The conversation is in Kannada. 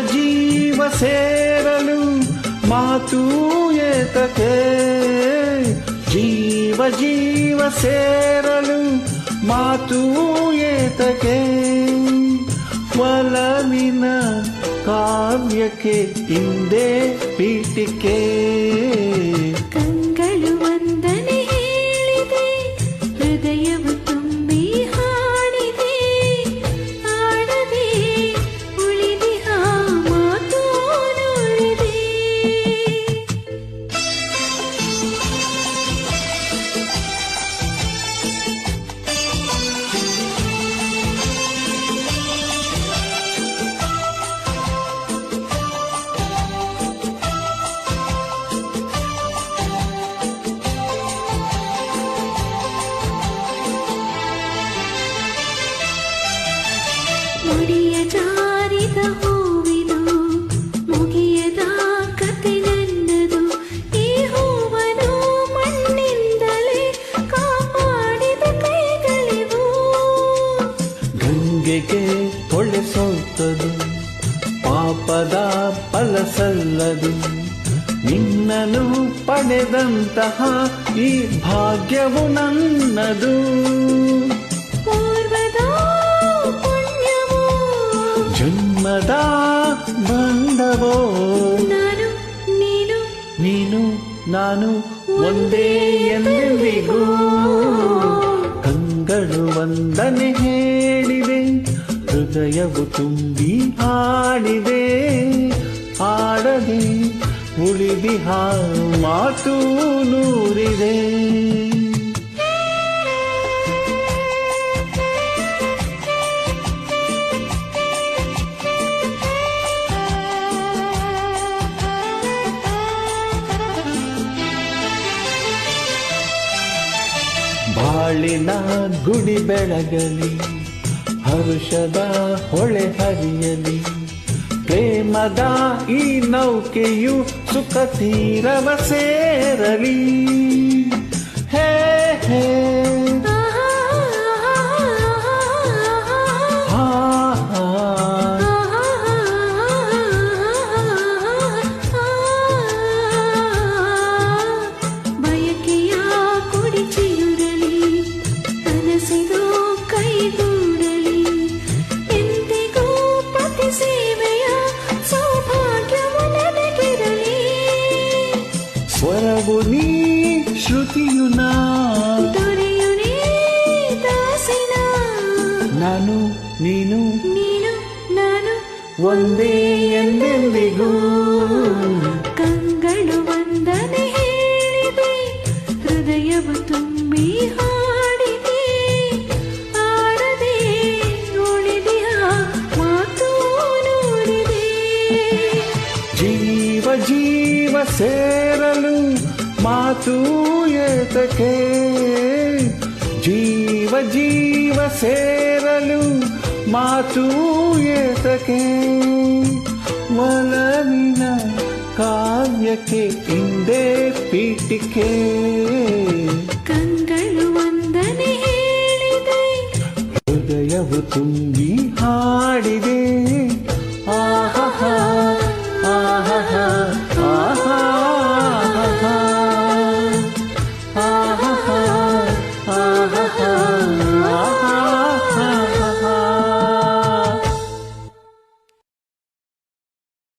ಜೀವ ಸೇರಲು ಮಾತು ಏತಕ್ಕೆ ಜೀವ ಸೇರಲು ಮಾತು ಏತಕ್ಕೆ ಒಲವಿನ ಕಾವ್ಯಕ್ಕೆ ಹಿಂದೆ ಪೀಠಿಕೆ ಕಂಗಳು ವಂದನೆ ಹೇಳಿದೆ ಹೃದಯವು ತುಂಬಿ ಹಾಡಿದೆ ಆಡದೆ ಉಳಿದಿಹ ಮಾತು ನುಡಿದೆ ಮುಡಿಯ ಜಾರಿದ ಹೂವಿದು ಮುಗಿಯದ ಕತೆ ನನ್ನದು ಈ ಹೂವನು ಮಣ್ಣಿಂದಲೇ ಕಾಪಾಡಿದ ಕೈಗಳಿವು ಗಂಗೆಗೆ ಹೊಳೆ ಸೋತದು ಪಾಪದ ಫಲ ಸಲ್ಲದು ನಿನ್ನನು ಪಡೆದಂತಹ ಈ ಭಾಗ್ಯವು ನನ್ನದು ಜನ್ಮದ ಬಂಧವೋ ನಾನು ನೀನು ನಾನು ಒಂದೇ ಎಂದೆಂದಿಗೂ ಕಂಗಳು ವಂದನೆ ಹೇಳಿದೆ ಹೃದಯವು ತುಂಬಿ ಹಾಡಿದೆ ಆಡದೆ ಉಳಿದಿಹ ಮಾತು ನೂರಿದೆ ಬಾಳಿನ ಗುಡಿ ಬೆಳಗಲಿ ಹರುಷದ ಹೊಳೆ ಹರಿಯಲಿ ಪ್ರೇಮದ ಈ ನೌಕೆಯು ಸುಖ ತೀರವ ಸೇರಲಿ ಹೇ ಹೇ ಬಯಕೆಯ ಕುಡಿಚಿಯುರಲಿ ಕನಸಿದು ಕೈಗೂಡಲಿ ಎಂದಿಗೂ ಪತಿ ಸೇವೆಯ ಸೌಭಾಗ್ಯವು ನನಗಿರಲಿ ಸ್ವರವು ನೀ ಶ್ರುತಿಯು ನಾ ದೊರೆಯು ನೀ ದಾಸಿನ ನಾನು ನೀನು ನಾನು ಒಂದೇ ಎಂದೆಂದಿಗೂ ಕಂಗಳು ವಂದನೆ ಹೇಳಿದೆ ಹೃದಯವು ತುಂಬಿ ಹಾಡಿದೆ ಆಡದೆ ಉಳಿದಿಹ ಮಾತು ನುಡಿದೆ ಜೀವ ಸೇರಲು ಮಾತು ಏತಕ್ಕೆ ಜೀವ ಸೇರಲು ಮಾತು ಏತಕ್ಕೆ ಒಲವಿನ ಕಾವ್ಯಕ್ಕೆ ಹಿಂದೆ ಪೀಠಿಕೆ ಕಂಗಳು ವಂದನೆ ಹೇಳಿದೆ ಹೃದಯವು ತುಂಬಿ ಹಾಡಿದೆ